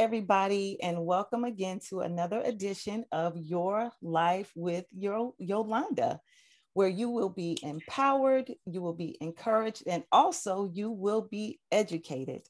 everybody, and welcome again to another edition of Your Life with Yolanda, where you will be empowered, you will be encouraged, and also you will be educated.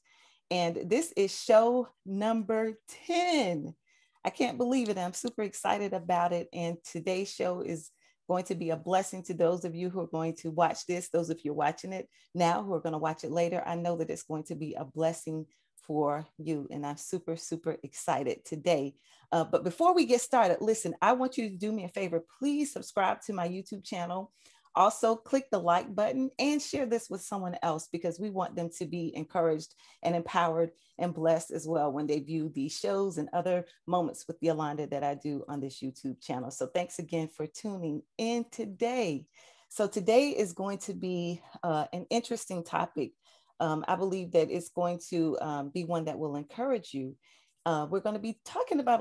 And this is show number 10. I can't believe it. I'm super excited about it. And today's show is going to be a blessing to those of you who are going to watch this, those of you watching it now who are going to watch it later. I know that it's going to be a blessing for you. And I'm super, super excited today. But before we get started, listen, I want you to do me a favor. Please subscribe to my YouTube channel. Also, click the like button and share this with someone else because we want them to be encouraged and empowered and blessed as well when they view these shows and other moments with Yolanda that I do on this YouTube channel. So thanks again for tuning in today. So today is going to be an interesting topic. I believe that it's going to be one that will encourage you. We're going to be talking about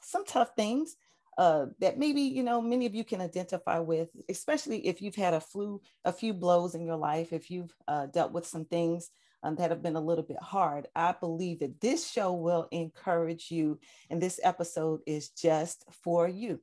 some tough things that maybe, many of you can identify with, especially if you've had a few blows in your life, if you've dealt with some things that have been a little bit hard. I believe that this show will encourage you, and this episode is just for you.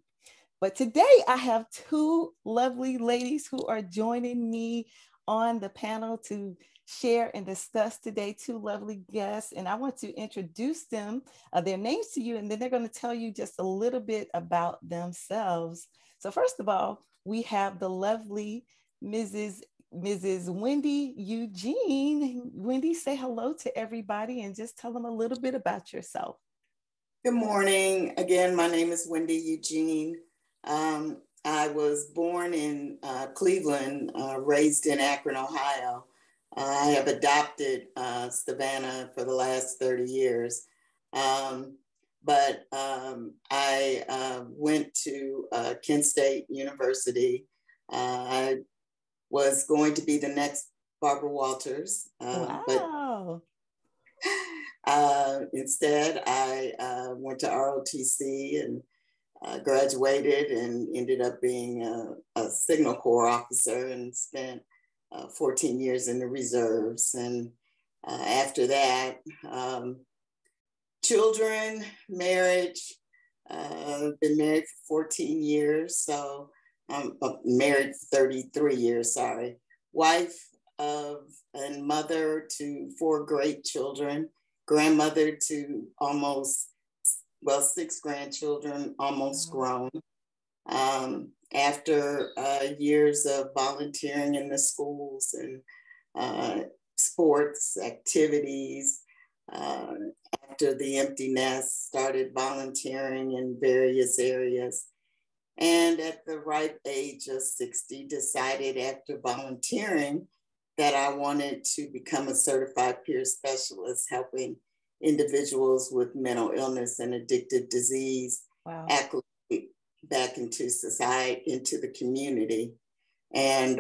But today I have two lovely ladies who are joining me on the panel to share and discuss today, two lovely guests. And I want to introduce them, their names to you, and then they're going to tell you just a little bit about themselves. So first of all, we have the lovely Mrs. Wendy Eugene. Wendy, say hello to everybody and just tell them a little bit about yourself. Good morning. Again, my name is Wendy Eugene. I was born in Cleveland, raised in Akron, Ohio. I have adopted Savannah for the last 30 years. But I went to Kent State University. I was going to be the next Barbara Walters. Wow. But instead, I went to ROTC and graduated and ended up being a Signal Corps officer and spent 14 years in the reserves. And after that, children, marriage, been married for 14 years. So I'm married for 33 years, sorry. Wife of and mother to 4 great children, grandmother to six grandchildren, almost grown. After years of volunteering in the schools and sports activities, after the empty nest, started volunteering in various areas. And at the ripe age of 60, decided after volunteering that I wanted to become a certified peer specialist, helping individuals with mental illness and addictive disease acclimate back into society, into the community. And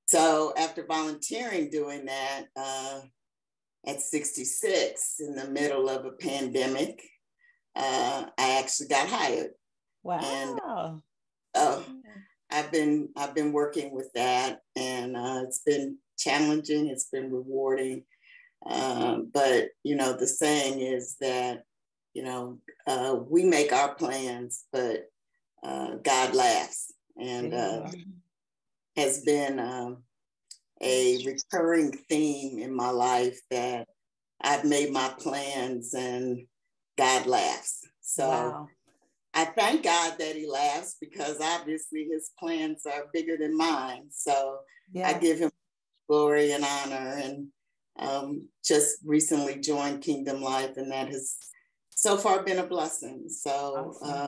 so after volunteering doing that, at 66, in the middle of a pandemic, I actually got hired. Wow. And I've been working with that, and it's been challenging, it's been rewarding. But, the saying is that, we make our plans, but God laughs, and has been a recurring theme in my life that I've made my plans and God laughs. So I thank God that he laughs because obviously his plans are bigger than mine. So I give him glory and honor, and just recently joined Kingdom Life, and that has so far been a blessing. So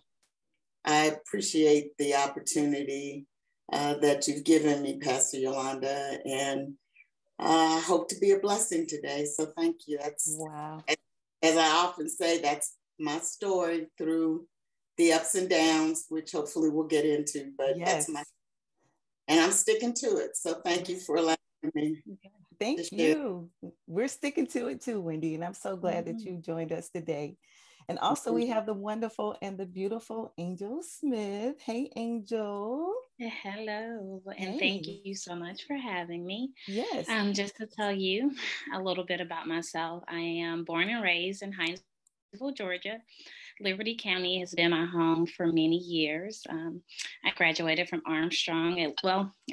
I appreciate the opportunity that you've given me, Pastor Yolanda, and I hope to be a blessing today. So thank you. That's as I often say, that's my story through the ups and downs, which hopefully we'll get into, but that's and I'm sticking to it. So thank you for allowing me. Thank you. We're sticking to it too, Wendy, and I'm so glad that you joined us today. And also we have the wonderful and the beautiful Angel Smith. Hey, Angel. Hello, and thank Hey. you so much for having me. Yes. Just to tell you a little bit about myself, I am born and raised in Hinesville, Georgia. Liberty County has been my home for many years. I graduated from Armstrong.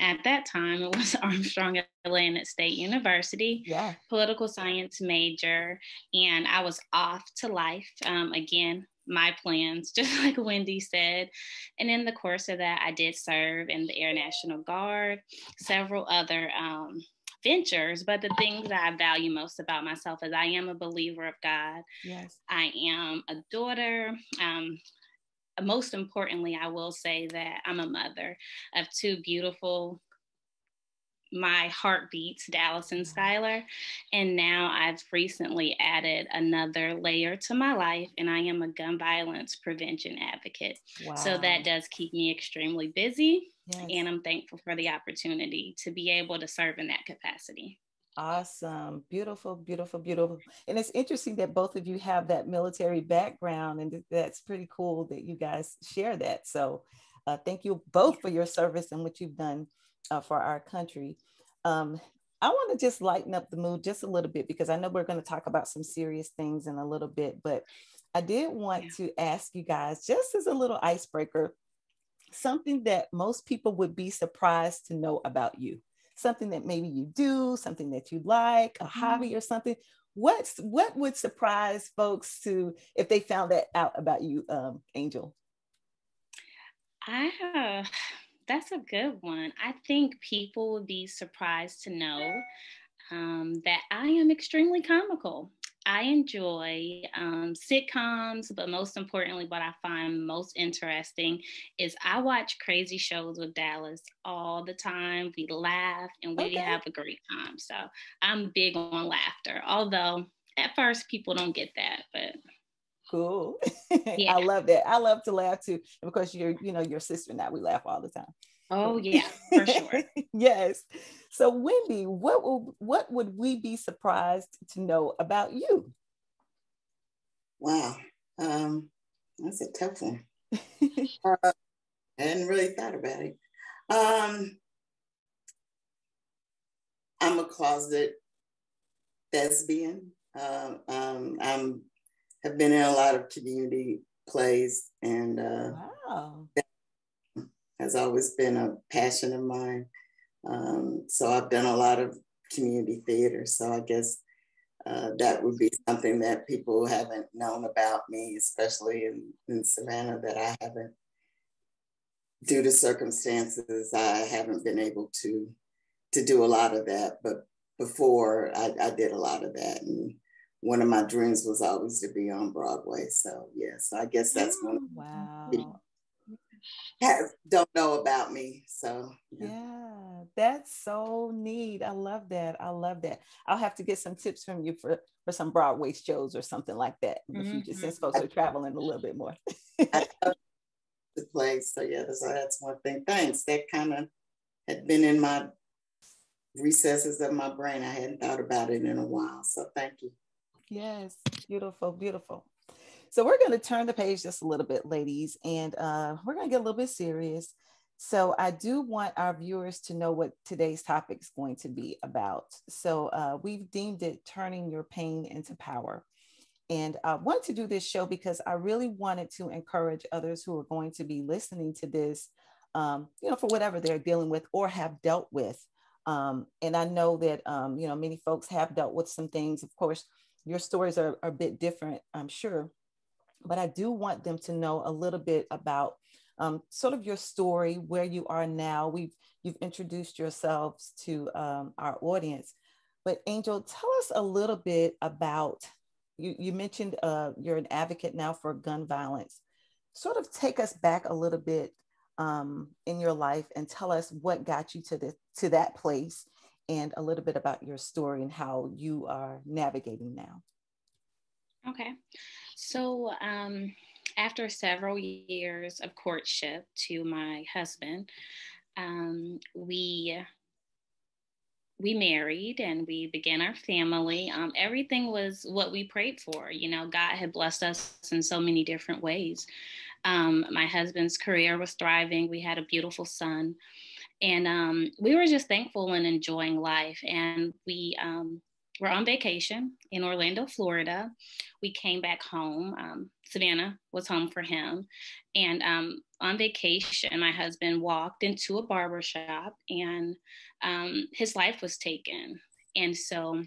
At that time, it was Armstrong Atlantic State University, Yeah. political science major, and I was off to life. Again, my plans, just like Wendy said. And in the course of that, I did serve in the Air National Guard, several other ventures. But the things that I value most about myself is I am a believer of God. Yes. I am a daughter. Most importantly, I will say that I'm a mother of two beautiful, my heartbeats, Dallas and Skylar. And now I've recently added another layer to my life, and I am a gun violence prevention advocate. Wow. So that does keep me extremely busy. Yes. And I'm thankful for the opportunity to be able to serve in that capacity. Awesome. Beautiful, beautiful, beautiful. And it's interesting that both of you have that military background, and that's pretty cool that you guys share that. So thank you both for your service and what you've done for our country. I want to just lighten up the mood just a little bit, because I know we're going to talk about some serious things in a little bit, but I did want to ask you guys, just as a little icebreaker, something that most people would be surprised to know about you. Something that maybe you do, something that you like, a hobby or something. What would surprise folks to if they found that out about you, Angel? That's a good one. I think people would be surprised to know that I am extremely comical. I enjoy sitcoms, but most importantly, what I find most interesting is I watch crazy shows with Dallas all the time. We laugh and we have a great time. So I'm big on laughter, although at first people don't get that, but cool. Yeah. I love that. I love to laugh too. And because your sister and I, we laugh all the time. Oh yeah, for sure. Yes. So Wendy, what would we be surprised to know about you? Wow. That's a tough one. I hadn't really thought about it. I'm a closet thespian. I'm have been in a lot of community plays, and wow, that has always been a passion of mine. So I've done a lot of community theater. So I guess that would be something that people haven't known about me, especially in Savannah, that I haven't, due to circumstances, I haven't been able to do a lot of that. But before, I did a lot of that. And one of my dreams was always to be on Broadway. So yes, I guess that's one of the wow. don't know about me. So yeah, that's so neat. I love that. I love that. I'll have to get some tips from you for some Broadway shows or something like that in the future, since folks are traveling a little bit more. I love the place. So yeah, that's one thing. Thanks. That kind of had been in my recesses of my brain. I hadn't thought about it in a while. So thank you. Yes, beautiful, beautiful. So we're going to turn the page just a little bit, ladies, and we're going to get a little bit serious. So I do want our viewers to know what today's topic is going to be about. So we've deemed it Turning Your Pain into Power. And I want to do this show because I really wanted to encourage others who are going to be listening to this, for whatever they're dealing with or have dealt with. And I know that, many folks have dealt with some things. Of course, your stories are a bit different, I'm sure. But I do want them to know a little bit about sort of your story, where you are now. You've introduced yourselves to our audience. But Angel, tell us a little bit about, you mentioned you're an advocate now for gun violence. Sort of take us back a little bit in your life and tell us what got you to that place, and a little bit about your story and how you are navigating now. Okay. So, after several years of courtship to my husband, we we married and we began our family. Everything was what we prayed for. You know, God had blessed us in so many different ways. My husband's career was thriving. We had a beautiful son. And we were just thankful and enjoying life. And we were on vacation in Orlando, Florida. We came back home. Savannah was home for him. And on vacation, my husband walked into a barber shop and his life was taken. And so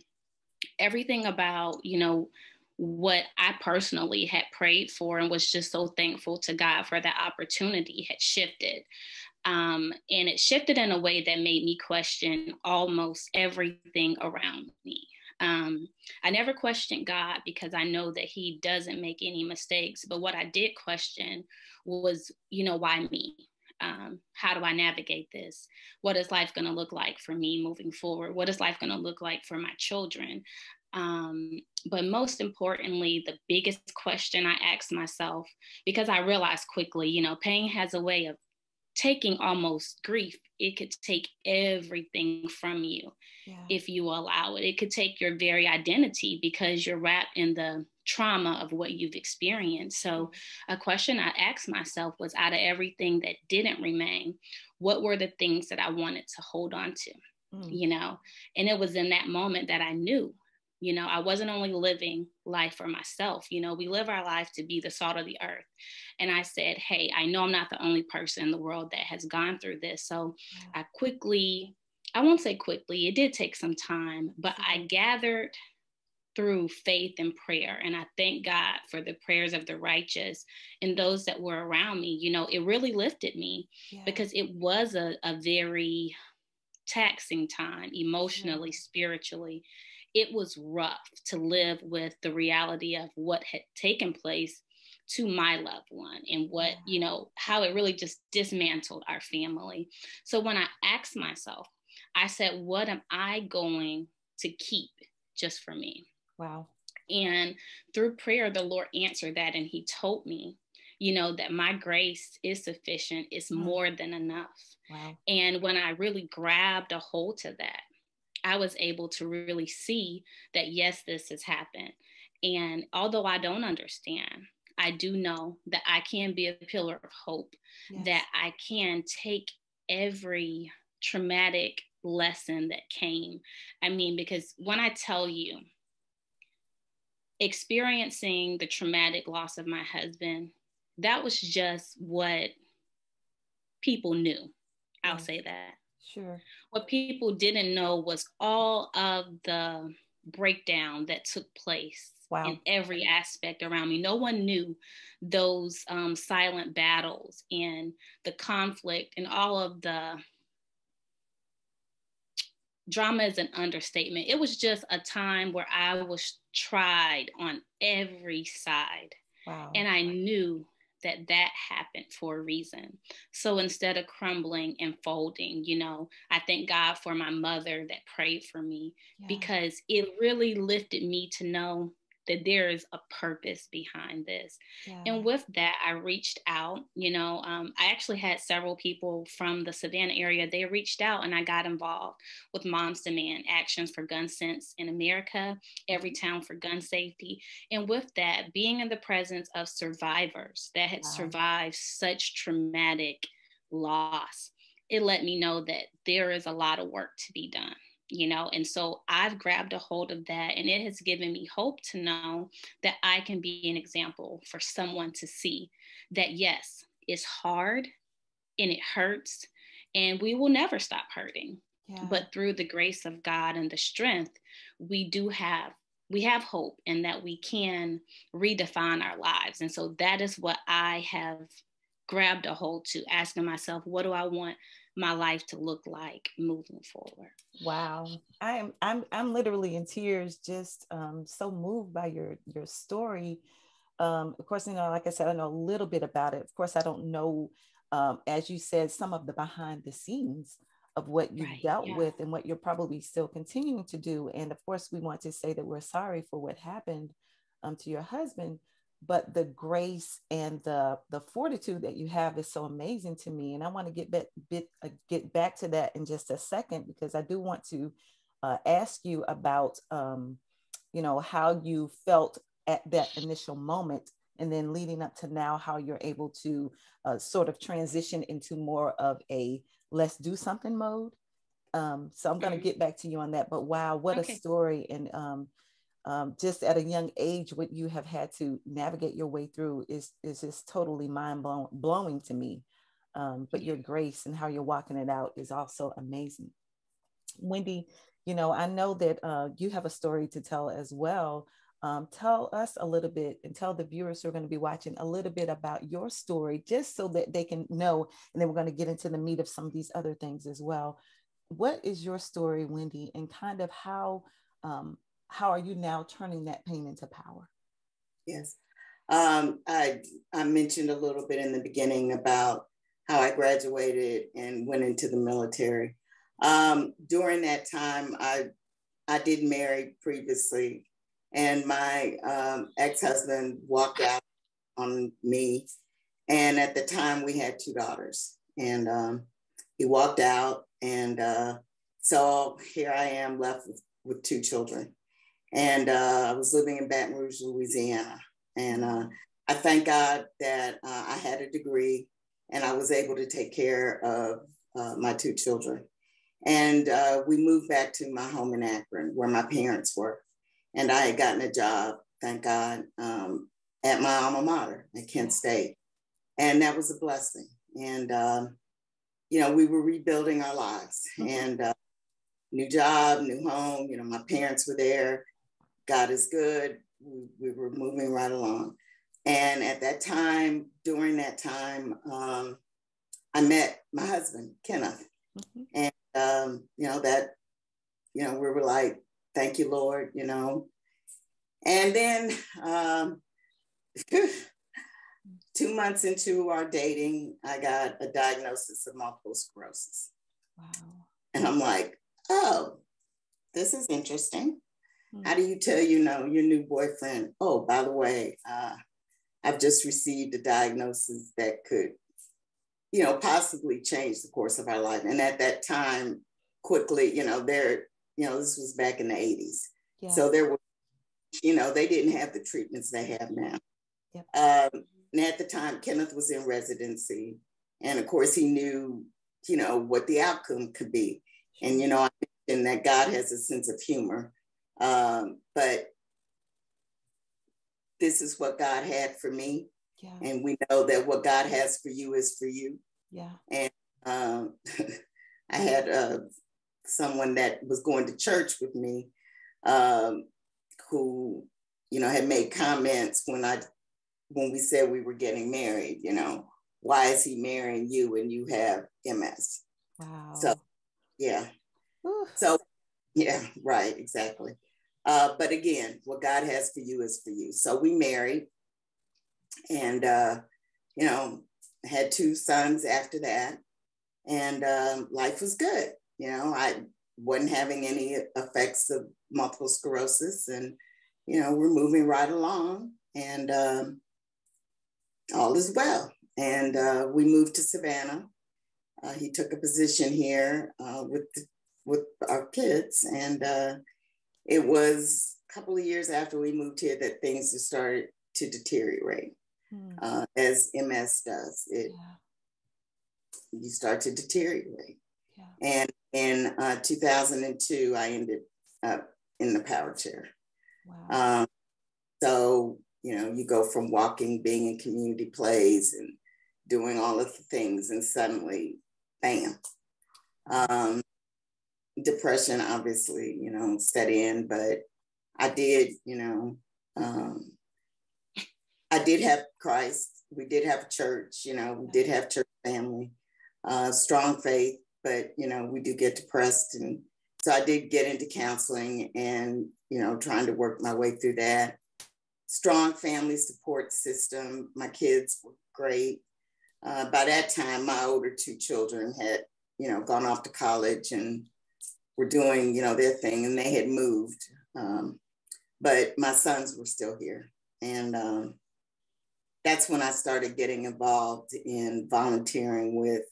everything about, you know, what I personally had prayed for and was just so thankful to God for that opportunity had shifted. And it shifted in a way that made me question almost everything around me. I never questioned God because I know that he doesn't make any mistakes. But what I did question was, you know, why me? How do I navigate this? What is life going to look like for me moving forward? What is life going to look like for my children? But most importantly, the biggest question I asked myself, because I realized quickly, you know, pain has a way of taking almost grief. It could take everything from you if you allow it. It could take your very identity because you're wrapped in the trauma of what you've experienced. So a question I asked myself was, out of everything that didn't remain, what were the things that I wanted to hold on to? You know, and it was in that moment that I knew, you know, I wasn't only living life for myself. You know, we live our life to be the salt of the earth. And I said, hey, I know I'm not the only person in the world that has gone through this. So I won't say quickly, it did take some time, but I gathered through faith and prayer. And I thank God for the prayers of the righteous and those that were around me. You know, it really lifted me because it was a very taxing time emotionally, spiritually. It was rough to live with the reality of what had taken place to my loved one and what, you know, how it really just dismantled our family. So when I asked myself, I said, what am I going to keep just for me? Wow. And through prayer, the Lord answered that. And he told me, you know, that my grace is sufficient. It's more than enough. Wow. And when I really grabbed a hold to that, I was able to really see that, yes, this has happened. And although I don't understand, I do know that I can be a pillar of hope, that I can take every traumatic lesson that came. I mean, because when I tell you, experiencing the traumatic loss of my husband, that was just what people knew. I'll say that. Sure. What people didn't know was all of the breakdown that took place in every aspect around me. No one knew those silent battles and the conflict and all of the drama is an understatement. It was just a time where I was tried on every side. Wow. And I knew that that happened for a reason. So instead of crumbling and folding, you know, I thank God for my mother that prayed for me because it really lifted me to know that there is a purpose behind this. And with that, I reached out, you know, I actually had several people from the Savannah area. They reached out and I got involved with Moms Demand Actions for Gun Sense in America, Every Town for Gun Safety. And with that, being in the presence of survivors that had survived such traumatic loss, it let me know that there is a lot of work to be done. You know, and so I've grabbed a hold of that, and it has given me hope to know that I can be an example for someone to see that, yes, it's hard and it hurts, and we will never stop hurting. But through the grace of God and the strength, we have hope, and that we can redefine our lives. And so that is what I have grabbed a hold to, asking myself, what do I want my life to look like moving forward? Wow. I'm literally in tears, just so moved by your story. Of course, you know, like I said, I know a little bit about it. Of course, I don't know, as you said, some of the behind the scenes of what you've dealt with and what you're probably still continuing to do. And of course, we want to say that we're sorry for what happened to your husband, but the grace and the fortitude that you have is so amazing to me. And I want to get back to that in just a second, because I do want to ask you about, how you felt at that initial moment, and then leading up to now, how you're able to sort of transition into more of a let's do something mode. So I'm going to get back to you on that. But wow, what a story. And just at a young age, what you have had to navigate your way through is just totally blowing to me. But your grace and how you're walking it out is also amazing. Wendy, I know that you have a story to tell as well. Tell us a little bit, and tell the viewers who are going to be watching a little bit about your story, just so that they can know. And then we're going to get into the meat of some of these other things as well. What is your story, Wendy, and kind of how are you now turning that pain into power? Yes. I mentioned a little bit in the beginning about how I graduated and went into the military. During that time, I did marry previously, and my ex-husband walked out on me. And at the time, we had 2 daughters, and he walked out. And so here I am left with 2 children. And I was living in Baton Rouge, Louisiana. And I thank God that I had a degree and I was able to take care of my 2 children. And we moved back to my home in Akron, where my parents were. And I had gotten a job, thank God, at my alma mater at Kent State. And that was a blessing. And, we were rebuilding our lives. And new job, new home, my parents were there. God is good. We were moving right along. And at that time, during that time, I met my husband, Kenneth. And, we were like, thank you, Lord, And then 2 months into our dating, I got a diagnosis of multiple sclerosis. Wow. And I'm like, oh, this is interesting. How do you tell, your new boyfriend, oh, by the way, I've just received a diagnosis that could, possibly change the course of our life. And at that time, quickly, this was back in the 80s. Yeah. So there were, they didn't have the treatments they have now. Yep. And at the time, Kenneth was in residency. And of course, he knew, what the outcome could be. And, I mentioned that God has a sense of humor. But this is what God had for me. Yeah. And we know that what God has for you is for you. Yeah. And I had someone that was going to church with me who, had made comments when we said we were getting married, why is he marrying you and you have MS? Wow. So, yeah. Ooh. So, yeah, right, exactly. But again, what God has for you is for you. So we married and, had 2 sons after that. And life was good. I wasn't having any effects of multiple sclerosis. And, we're moving right along and all is well. And we moved to Savannah. He took a position here with our kids. And it was a couple of years after we moved here that things just started to deteriorate, as MS does. You start to deteriorate. Yeah. And in 2002, I ended up in the power chair. Wow. So, you go from walking, being in community plays and doing all of the things, and suddenly, bam. Depression, obviously, set in, but I did, I did have Christ. We did have a church, we did have church family, strong faith, but, we do get depressed. And so I did get into counseling and, trying to work my way through that. Strong family support system. My kids were great. By that time, my older 2 children had, gone off to college and were doing, their thing, and they had moved. But my sons were still here. And that's when I started getting involved in volunteering with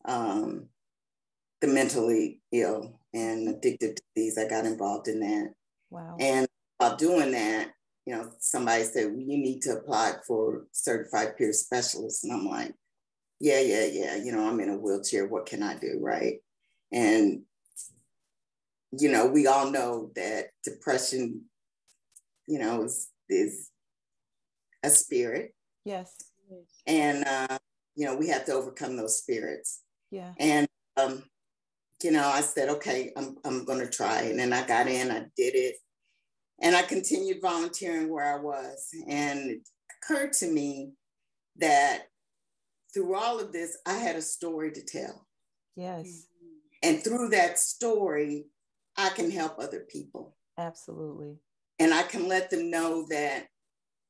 the mentally ill and addicted disease. I got involved in that. Wow. And while doing that, you know, somebody said, well, you need to apply for certified peer specialist. And I'm like, yeah. You know, I'm in a wheelchair. What can I do? Right. And, you know, we all know that depression, you know, is a spirit. Yes. And, you know, we have to overcome those spirits. Yeah. And, you know, I said, okay, I'm going to try. And then I got in, I did it. And I continued volunteering where I was. And it occurred to me that through all of this, I had a story to tell. Yes. And through that story, I can help other people. Absolutely. And I can let them know that,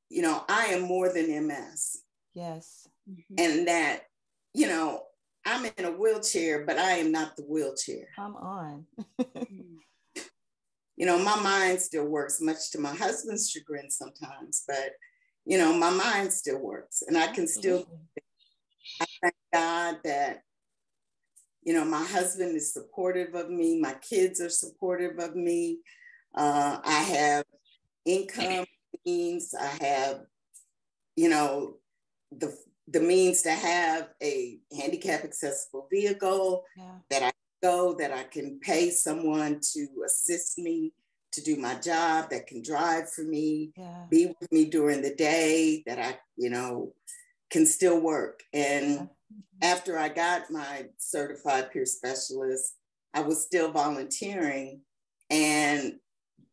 you know, I am more than MS. Yes. And that, you know, I'm in a wheelchair, but I am not the wheelchair. Come on. You know, my mind still works, much to my husband's chagrin sometimes, but, you know, my mind still works. And I can still, I thank God that, you know, my husband is supportive of me. My kids are supportive of me. I have income means. I have, you know, the means to have a handicap accessible vehicle that I go, that I can pay someone to assist me to do my job, that can drive for me, be with me during the day, that I, you know, can still work. And after I got my certified peer specialist, I was still volunteering. And,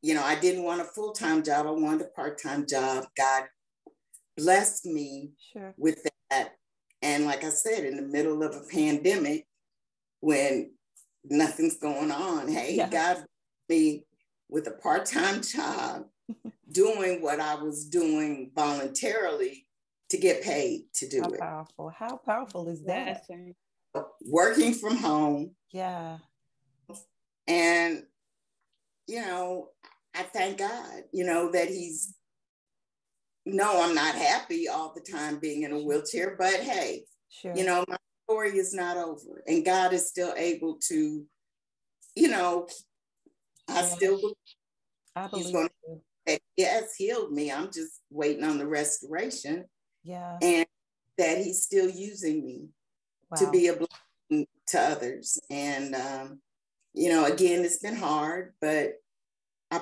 you know, I didn't want a full-time job. I wanted a part-time job. God blessed me with that. And like I said, in the middle of a pandemic, when nothing's going on, hey, God blessed me with a part-time job, doing what I was doing voluntarily to get paid to do it. How powerful is that? Working from home. Yeah. And, you know, I thank God, you know, that he's, no, I'm not happy all the time being in a wheelchair, but hey, you know, my story is not over. And God is still able to, you know, I still believe he's going to, he has healed me. I'm just waiting on the restoration. Yeah. And that he's still using me to be a blessing to others. And, you know, again, it's been hard, but I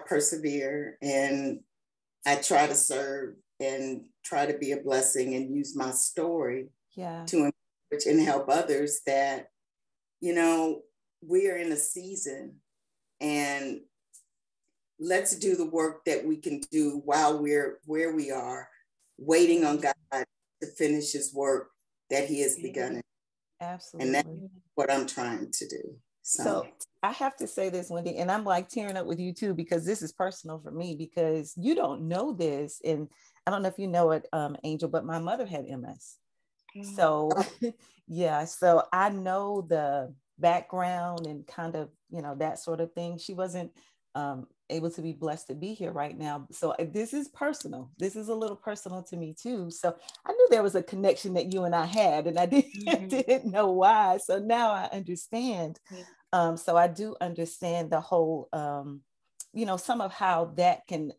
persevere, and I try to serve and try to be a blessing and use my story to encourage and help others that, you know, we are in a season, and let's do the work that we can do while we're where we are, waiting on God to finish his work that he has begun. Absolutely. And that's what I'm trying to do. So I have to say this, Wendy, and I'm like tearing up with you too, because this is personal for me, because you don't know this. And I don't know if you know it, Angel, but my mother had MS. So yeah, so I know the background and kind of, you know, that sort of thing. She wasn't able to be blessed to be here right now. So this is personal. This is a little personal to me too. So I knew there was a connection that you and I had, and I didn't know why. So now I understand. So I do understand the whole, you know, some of how that can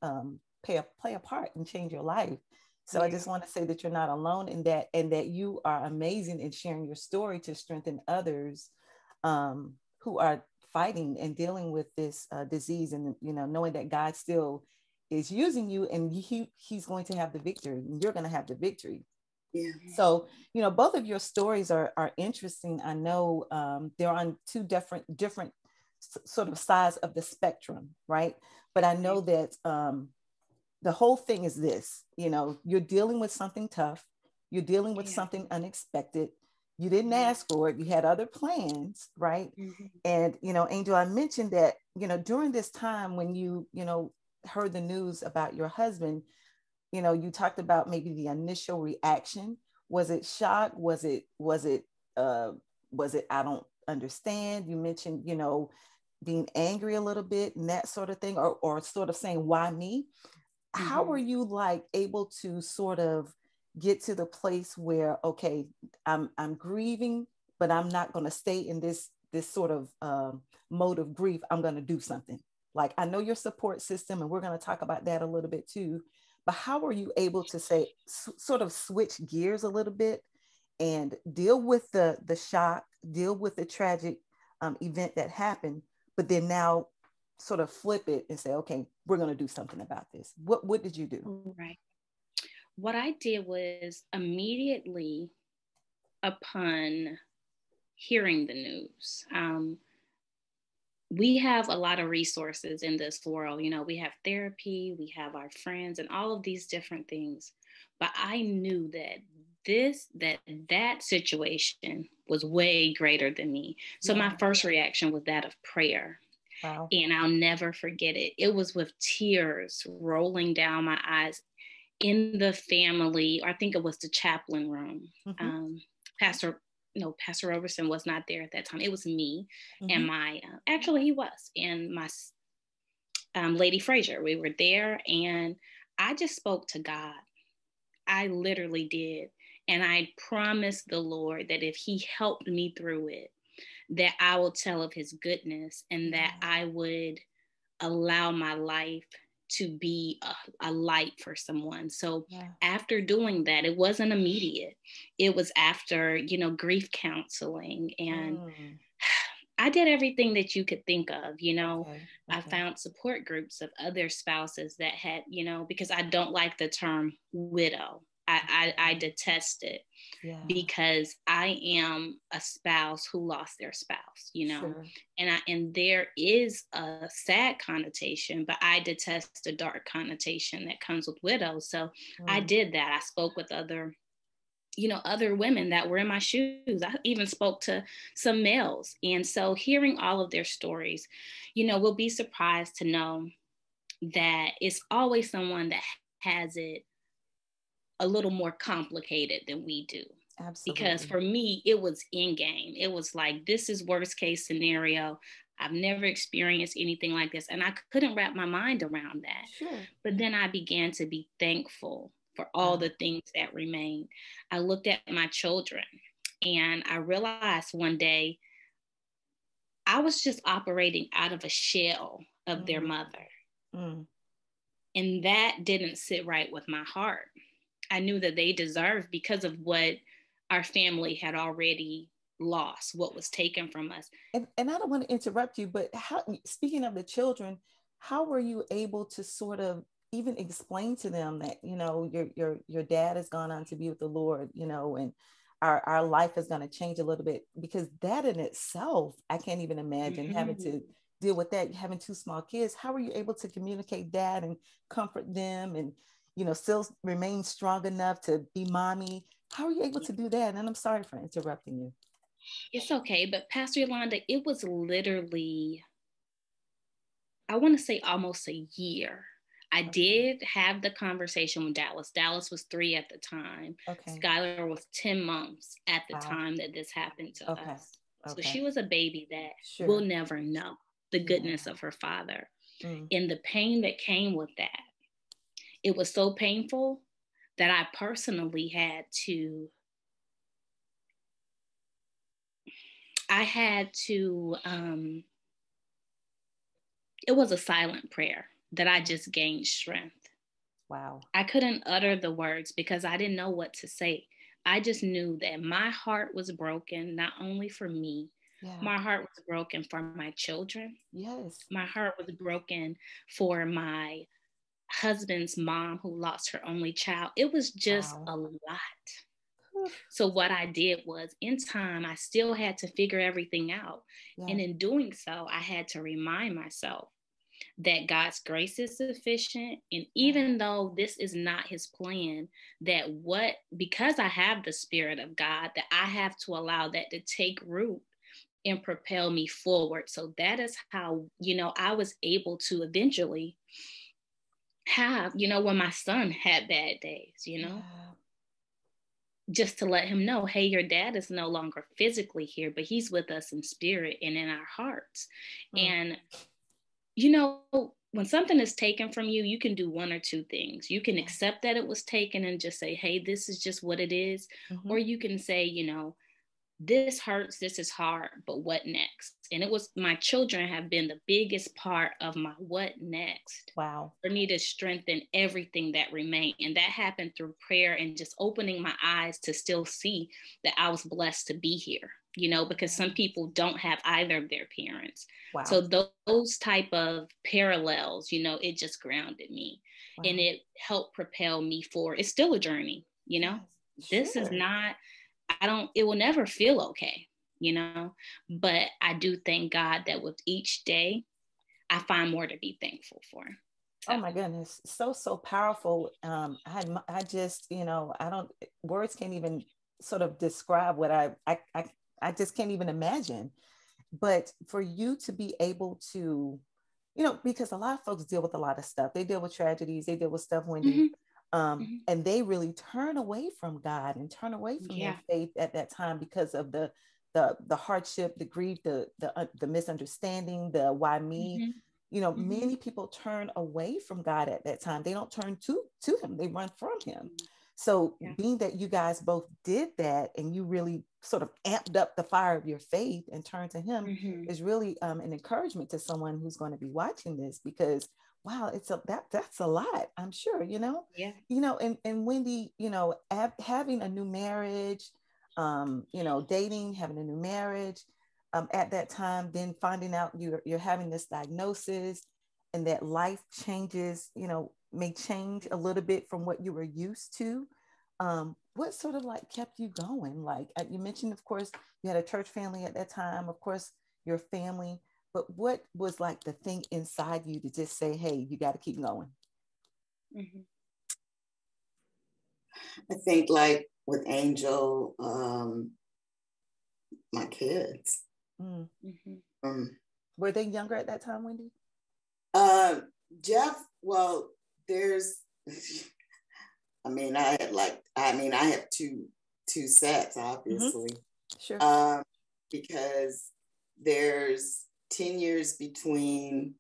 play a part and change your life. So I just want to say that you're not alone in that, and that you are amazing in sharing your story to strengthen others who are fighting and dealing with this disease, and, you know, knowing that God still is using you, and he's going to have the victory, and you're going to have the victory. Yeah. So, you know, both of your stories are interesting. I know they're on two different sort of sides of the spectrum, right? But I know that the whole thing is this, you know, you're dealing with something tough. You're dealing with something unexpected. You didn't ask for it. You had other plans, right? And, you know, Angel, I mentioned that, you know, during this time when you know, heard the news about your husband, you know, you talked about maybe the initial reaction. Was it shock? Was it, I don't understand? You mentioned, you know, being angry a little bit and that sort of thing, or sort of saying, why me? How were you like able to sort of get to the place where, okay, I'm grieving, but I'm not going to stay in this this sort of mode of grief, I'm going to do something. Like, I know your support system, and we're going to talk about that a little bit too. But how are you able to say, sort of switch gears a little bit and deal with the shock, deal with the tragic event that happened, but then now sort of flip it and say, okay, we're going to do something about this? What did you do? Right. What I did was immediately upon hearing the news, we have a lot of resources in this world. You know, we have therapy, we have our friends, and all of these different things. But I knew that situation was way greater than me. So my first reaction was that of prayer. Wow. And I'll never forget it. It was with tears rolling down my eyes in the family, or I think it was the chaplain room. Pastor Roberson was not there at that time. It was me and my, actually he was, and my Lady Frazier. We were there, and I just spoke to God. I literally did. And I promised the Lord that if he helped me through it, that I will tell of his goodness, and that I would allow my life to be a light for someone. So after doing that, it wasn't immediate. It was after, grief counseling, and I did everything that you could think of, I found support groups of other spouses that had, because I don't like the term widow. I detest it because I am a spouse who lost their spouse, and there is a sad connotation, but I detest the dark connotation that comes with widows. So I did that. I spoke with other women that were in my shoes. I even spoke to some males. And so hearing all of their stories, we'll be surprised to know that it's always someone that has it a little more complicated than we do. Absolutely. Because for me, it was in game. It was like, this is worst case scenario. I've never experienced anything like this. And I couldn't wrap my mind around that. Sure. But then I began to be thankful for all the things that remained. I looked at my children, and I realized one day I was just operating out of a shell of their mother. And that didn't sit right with my heart. I knew that they deserved, because of what our family had already lost, what was taken from us. And I don't want to interrupt you, but speaking of the children, how were you able to sort of even explain to them that, your dad has gone on to be with the Lord, and our life is going to change a little bit? Because that in itself, I can't even imagine having to deal with that, having two small kids. How were you able to communicate that and comfort them, and still remain strong enough to be mommy? How are you able to do that? And I'm sorry for interrupting you. It's okay. But Pastor Yolanda, it was literally, I want to say almost a year. I did have the conversation with Dallas. Dallas was 3 at the time. Skylar was 10 months at the time that this happened to us. So she was a baby that will never know the goodness of her father. And the pain that came with that, it was so painful that I personally had to it was a silent prayer that I just gained strength. Wow. I couldn't utter the words because I didn't know what to say. I just knew that my heart was broken, not only for me. My heart was broken for my children. Yes. My heart was broken for my husband's mom who lost her only child. It was just a lot. So what I did was, in time, I still had to figure everything out. And in doing so, I had to remind myself that God's grace is sufficient. And even though this is not his plan, because I have the Spirit of God, that I have to allow that to take root and propel me forward. So that is how, I was able to eventually have, when my son had bad days, just to let him know, hey, your dad is no longer physically here, but he's with us in spirit and in our hearts. And, when something is taken from you, you can do one or two things. You can accept that it was taken and just say, hey, this is just what it is. Or you can say, this hurts, this is hard, but what next? And it was, my children have been the biggest part of my what next. Wow. For me to strengthen everything that remained. And that happened through prayer and just opening my eyes to still see that I was blessed to be here, you know, because some people don't have either of their parents. Wow. So those type of parallels, you know, it just grounded me. Wow. And it helped propel me forward. It's still a journey, you know. Yes. This Sure. is not, it will never feel okay, you know, but I do thank God that with each day, I find more to be thankful for. So. Oh my goodness. So powerful. I just, you know, words can't even sort of describe what I just can't even imagine. But for you to be able to, you know, because a lot of folks deal with a lot of stuff. They deal with tragedies, they deal with stuff, Wendy. And they really turn away from God and turn away from their faith at that time because of the hardship, the grief, the misunderstanding, the why me. You know, many people turn away from God at that time. They don't turn to him, they run from him. So being that you guys both did that and you really sort of amped up the fire of your faith and turned to him is really an encouragement to someone who's going to be watching this, because wow, that's a lot, I'm sure, you know. You know, and Wendy, you know, having a new marriage, you know, dating, having a new marriage, at that time, then finding out you're having this diagnosis and that life changes, you know, may change a little bit from what you were used to. What sort of like kept you going? Like you mentioned, of course, you had a church family at that time, of course, your family, but what was like the thing inside you to just say, hey, you got to keep going? I think like with Angel, my kids. Were they younger at that time, Wendy? Jeff, well, there's, I have two sets, obviously. Sure. Because there's 10 years between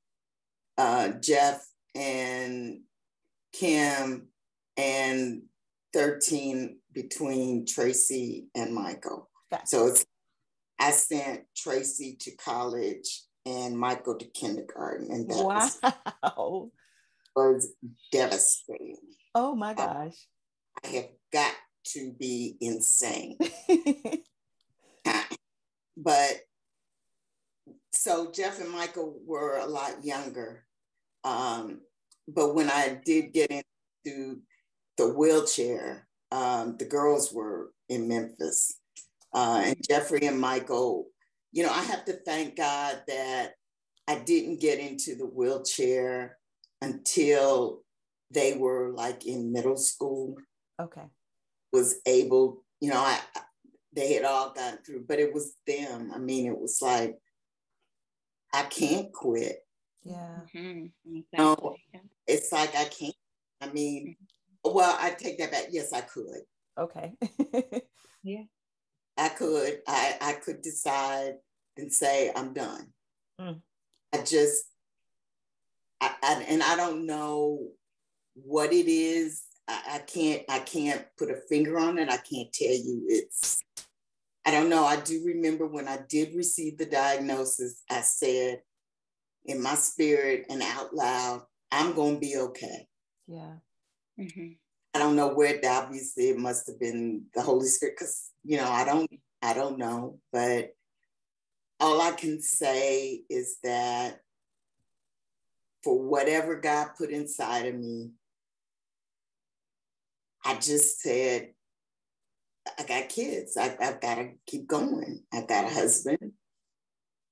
Jeff and Kim, and 13 between Tracy and Michael. Gotcha. So I sent Tracy to college and Michael to kindergarten, and that was devastating. Oh my gosh. I have got to be insane. But so Jeff and Michael were a lot younger. But when I did get into the wheelchair, the girls were in Memphis. And Jeffrey and Michael, you know, I have to thank God that I didn't get into the wheelchair until they were like in middle school. Okay. Was able, you know, they had all gotten through, but it was them. I mean, it was like, I can't quit. Yeah. Exactly. No, it's like I can't. I mean, well, I take that back. Yes, I could. Okay. Yeah. I could. I could decide and say, I'm done. I don't know what it is. I can't put a finger on it. I can't tell you. I don't know. I do remember when I did receive the diagnosis, I said in my spirit and out loud, I'm going to be okay. Yeah. I don't know where, obviously it must have been the Holy Spirit, because, you know, I don't know, but all I can say is that for whatever God put inside of me, I just said, I got kids. I've got to keep going. I've got a husband.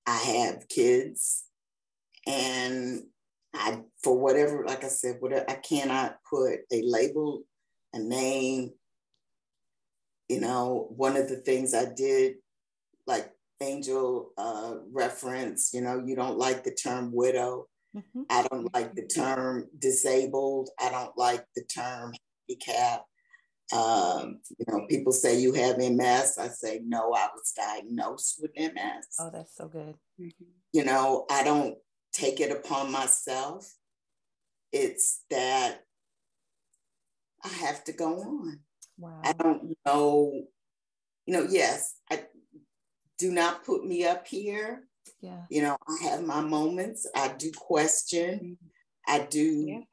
I have kids. And for whatever, like I said, I cannot put a label, a name. You know, one of the things I did, like Angel reference, you know, you don't like the term widow. I don't like the term disabled. I don't like the term handicap. You know, people say you have MS. I say, no, I was diagnosed with MS. Oh, that's so good. You know, I don't take it upon myself. It's that I have to go on. Wow. I don't know, you know, yes, do not put me up here. Yeah. You know, I have my moments. I do question. I do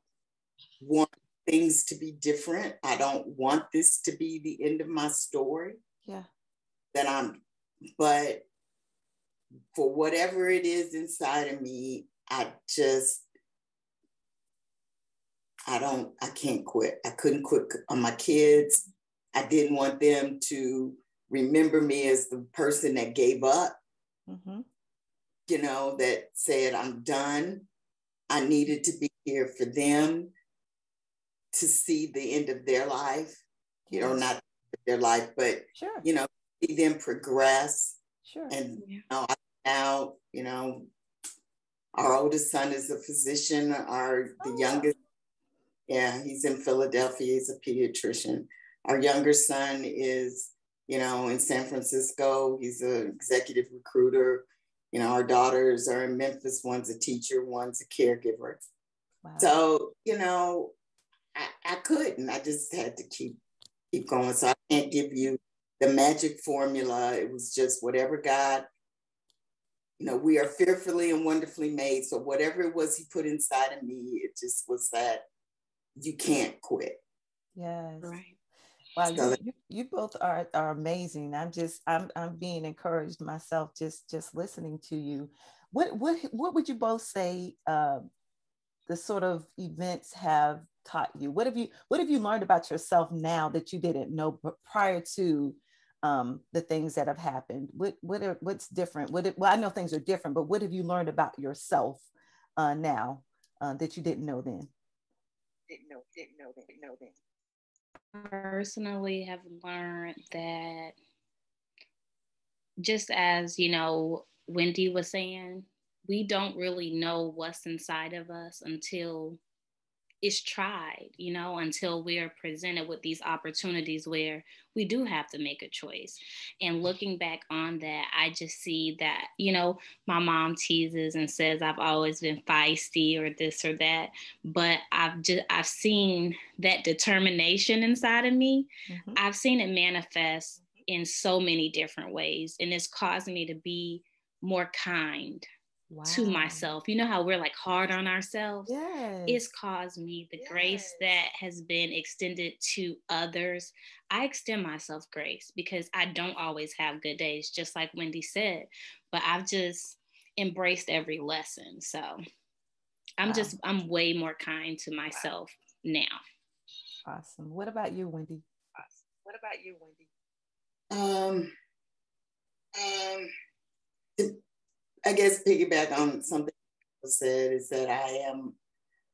want things to be different. I don't want this to be the end of my story. Yeah. But for whatever it is inside of me, I can't quit. I couldn't quit on my kids. I didn't want them to remember me as the person that gave up, you know, that said, I'm done. I needed to be here for them to see the end of their life, you know, not their life, but, you know, see them progress. And you know, now, you know, our oldest son is a physician. The youngest, he's in Philadelphia. He's a pediatrician. Our younger son is, you know, in San Francisco. He's an executive recruiter. You know, our daughters are in Memphis. One's a teacher, one's a caregiver. Wow. So, you know, I couldn't. I just had to keep going. So I can't give you the magic formula. It was just whatever God, you know, we are fearfully and wonderfully made. So whatever it was he put inside of me, it just was that you can't quit. Yes. Right. Wow, so you both are amazing. I'm being encouraged myself just listening to you. What would you both say the sort of events have taught you? What have you learned about yourself now that you didn't know prior to the things that have happened? What's different? Well, I know things are different, but what have you learned about yourself now that you didn't know then? Didn't know then. Personally have learned that, just as, you know, Wendy was saying, we don't really know what's inside of us until it's tried, you know, until we're presented with these opportunities where we do have to make a choice. And looking back on that, I just see that, you know, my mom teases and says I've always been feisty or this or that, but I've seen that determination inside of me. I've seen it manifest in so many different ways, and it's caused me to be more kind to myself. You know how we're like hard on ourselves? Yes. It's caused me the grace that has been extended to others. I extend myself grace because I don't always have good days, just like Wendy said, but I've just embraced every lesson. So I'm way more kind to myself now. Awesome. What about you, Wendy? I guess piggyback on something said is that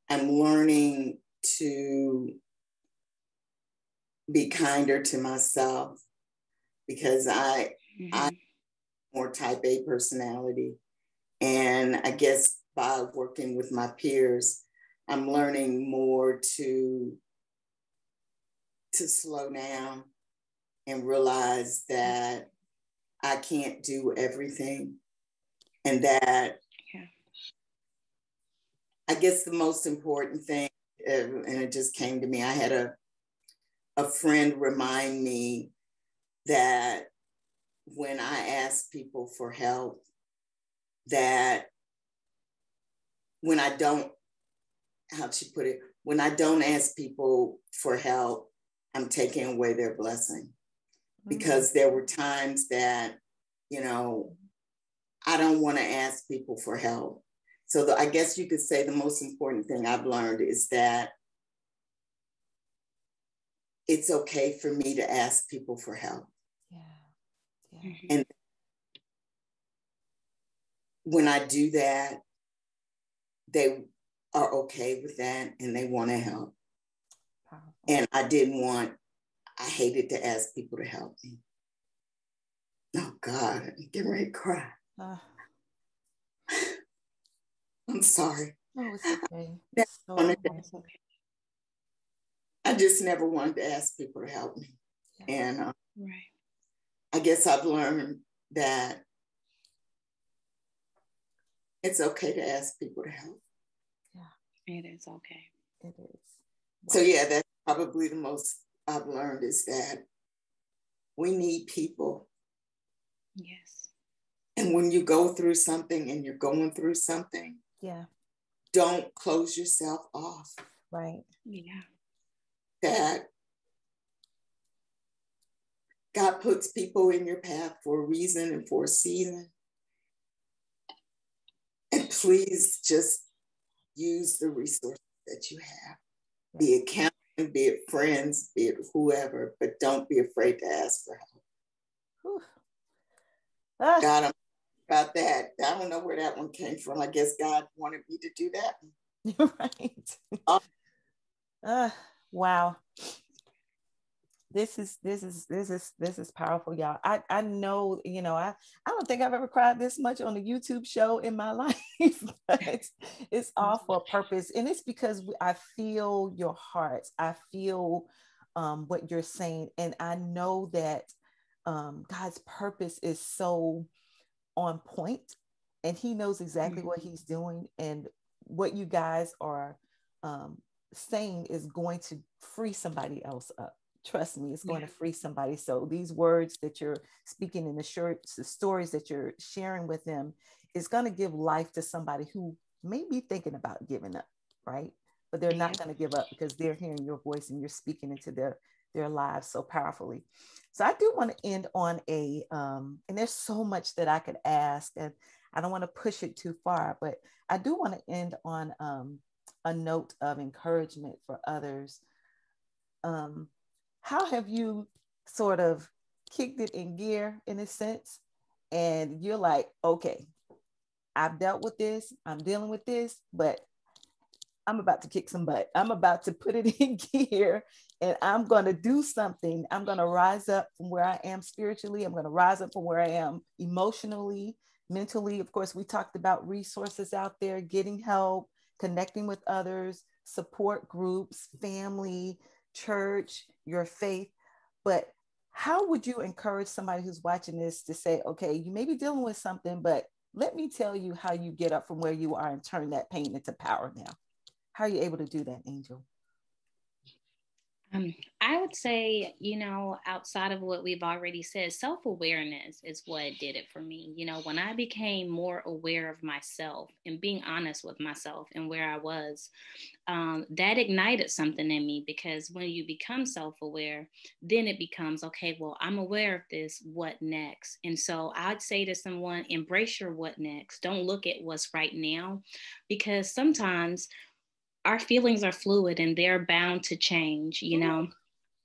I'm learning to be kinder to myself because I'm more type A personality. And I guess by working with my peers, I'm learning more to slow down and realize that I can't do everything. And that, I guess the most important thing, and it just came to me, I had a friend remind me that when I ask people for help, that when I don't, how'd she put it? When I don't ask people for help, I'm taking away their blessing. Because there were times that, you know, I don't want to ask people for help. So I guess you could say the most important thing I've learned is that it's okay for me to ask people for help. Yeah. And when I do that, they are okay with that and they want to help. Powerful. And I hated to ask people to help me. Oh God, I'm getting ready to cry. I'm sorry. No, it's okay. It's okay. I just never wanted to ask people to help me. Yeah. And I guess I've learned that it's okay to ask people to help. Yeah, it is okay. It is. Wow. So yeah, that's probably the most I've learned is that we need people. Yes. And when you go through something and you're going through something, yeah, don't close yourself off. right. Yeah. That God puts people in your path for a reason and for a season. And please just use the resources that you have. Yeah. Be it counseling, be it friends, be it whoever, but don't be afraid to ask for help. God, I'm about that. I don't know where that one came from. I guess God wanted me to do that. Right. Wow. This is powerful, y'all. I know, you know, I don't think I've ever cried this much on a YouTube show in my life, but it's all for a purpose. And it's because I feel your hearts. I feel what you're saying. And I know that God's purpose is so on point, and he knows exactly what he's doing, and what you guys are saying is going to free somebody else up. Trust me, it's going to free somebody. So these words that you're speaking in the stories that you're sharing with them is going to give life to somebody who may be thinking about giving up, right? But they're not going to give up because they're hearing your voice and you're speaking into their lives so powerfully. So I do want to end on and there's so much that I could ask, and I don't want to push it too far, but I do want to end on a note of encouragement for others. How have you sort of kicked it in gear in a sense? And you're like, okay, I've dealt with this, I'm dealing with this, but I'm about to kick some butt. I'm about to put it in gear, and I'm going to do something. I'm going to rise up from where I am spiritually. I'm going to rise up from where I am emotionally, mentally. Of course, we talked about resources out there, getting help, connecting with others, support groups, family, church, your faith. But how would you encourage somebody who's watching this to say, okay, you may be dealing with something, but let me tell you how you get up from where you are and turn that pain into power now? How are you able to do that, Angel? I would say, you know, outside of what we've already said, self-awareness is what did it for me. You know, when I became more aware of myself and being honest with myself and where I was, that ignited something in me, because when you become self-aware, then it becomes, okay, well, I'm aware of this, what next? And so I'd say to someone, embrace your what next. Don't look at what's right now, because sometimes our feelings are fluid and they're bound to change. You know,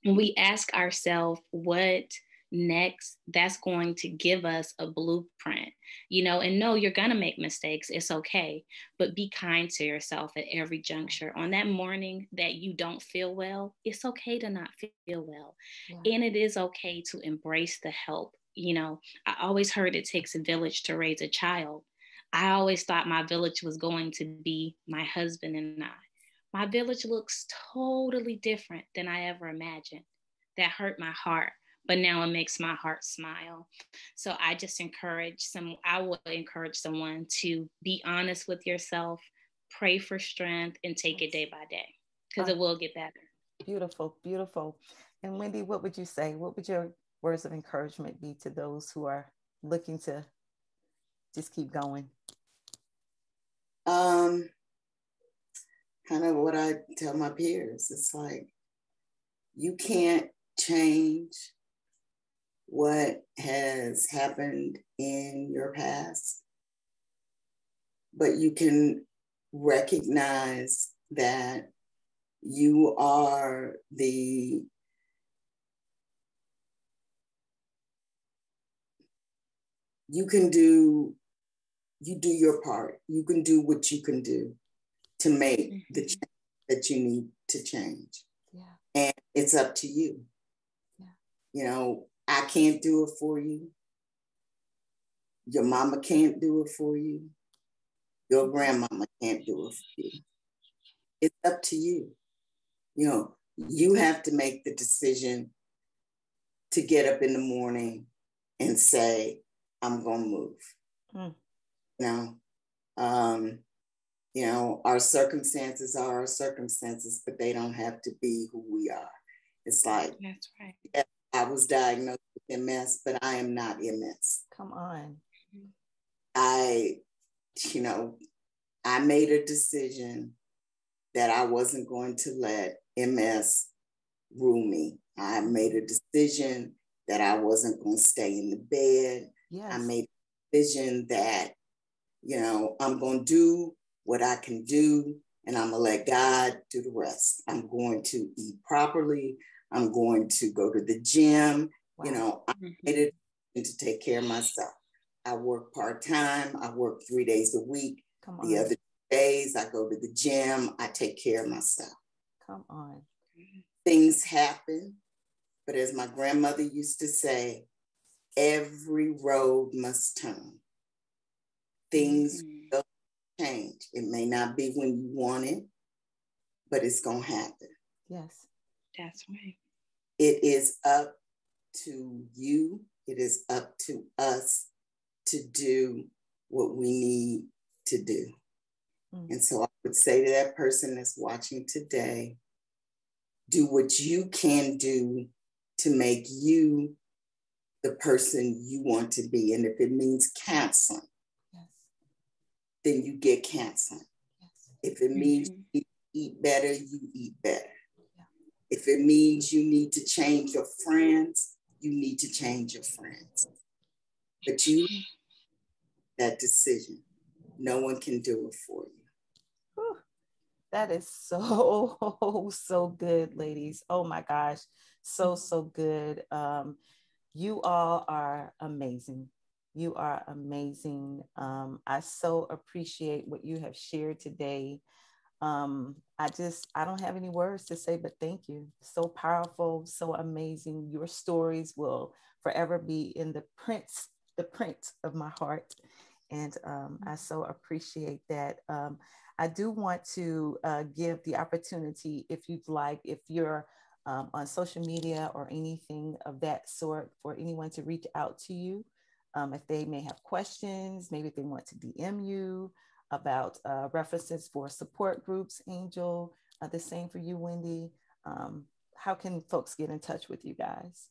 when we ask ourselves what next, that's going to give us a blueprint, you know. And no, you're going to make mistakes. It's okay. But be kind to yourself at every juncture. On that morning that you don't feel well, it's okay to not feel well. And it is okay to embrace the help. You know, I always heard it takes a village to raise a child. I always thought my village was going to be my husband and I. My village looks totally different than I ever imagined. That hurt my heart, but now it makes my heart smile. So I would encourage someone to be honest with yourself, pray for strength, and take it day by day, because it will get better. Beautiful, beautiful. And Wendy, what would you say? What would your words of encouragement be to those who are looking to just keep going? Kind of what I tell my peers. It's like, you can't change what has happened in your past, but you can recognize that you are you do your part. You can do what you can do to make the change that you need to change. And it's up to you. You know, I can't do it for you. Your mama can't do it for you. Your grandmama can't do it for you. It's up to you. You know, you have to make the decision to get up in the morning and say, I'm going to move. You know, our circumstances are our circumstances, but they don't have to be who we are. It's like, that's right. I was diagnosed with MS, but I am not MS. Come on. I, you know, I made a decision that I wasn't going to let MS rule me. I made a decision that I wasn't going to stay in the bed. Yes. I made a decision that, I'm going to do what I can do, and I'm going to let God do the rest. I'm going to eat properly. I'm going to go to the gym. Wow. I made it to take care of myself. I work part-time. I work 3 days a week. Come on. The other days I go to the gym. I take care of myself. Come on. Things happen, but as my grandmother used to say, every road must turn. Things will change. It may not be when you want it, but it's going to happen. Yes. That's right. It is up to you. It is up to us to do what we need to do. And so I would say to that person that's watching today, do what you can do to make you the person you want to be. And if it means counseling, yes, then you get counseling. Yes. If it means you eat better, you eat better. Yeah. If it means you need to change your friends, you need to change your friends. But you, that decision, no one can do it for you. Whew. That is so good, ladies. Oh my gosh. So good. You all are amazing. You are amazing. I so appreciate what you have shared today. I don't have any words to say, but thank you. So powerful, so amazing. Your stories will forever be in the print of my heart. And I so appreciate that. I do want to give the opportunity, if you'd like, if you're on social media or anything of that sort, for anyone to reach out to you. If they may have questions, maybe if they want to DM you about references for support groups, Angel, the same for you, Wendy. How can folks get in touch with you guys?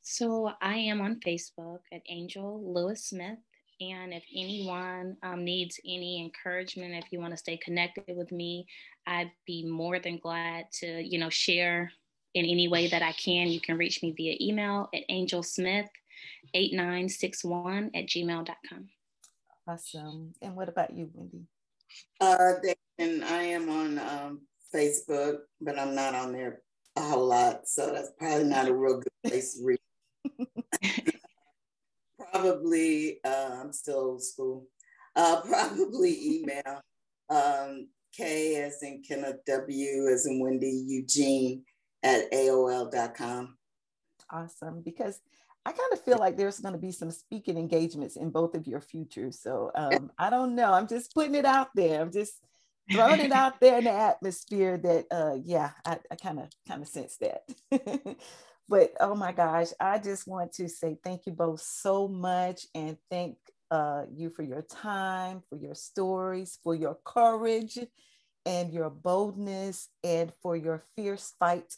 So I am on Facebook at Angel Lewis Smith. And if anyone needs any encouragement, if you want to stay connected with me, I'd be more than glad to, share in any way that I can. You can reach me via email at angelsmith8961@gmail.com. Awesome. And what about you, Wendy? I am on Facebook, but I'm not on there a whole lot. So that's probably not a real good place to read. Probably, I'm still old school. Probably email K as in Kenneth, W as in Wendy, Eugene at AOL.com. Awesome. Because I kind of feel like there's going to be some speaking engagements in both of your futures. So I don't know. I'm just putting it out there. I'm just throwing it out there in the atmosphere that, I kind of sense that. But oh my gosh, I just want to say thank you both so much, and thank you for your time, for your stories, for your courage and your boldness, and for your fierce fight,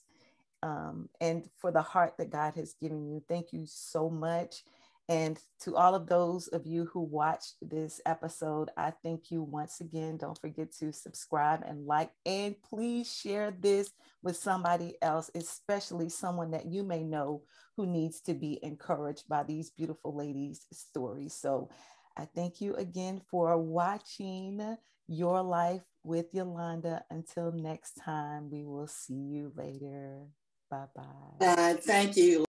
and for the heart that God has given you. Thank you so much. And to all of those of you who watched this episode, I thank you once again. Don't forget to subscribe and like, and please share this with somebody else, especially someone that you may know who needs to be encouraged by these beautiful ladies' stories. So I thank you again for watching Your Life with Yolanda. Until next time, we will see you later. Bye-bye. Thank you.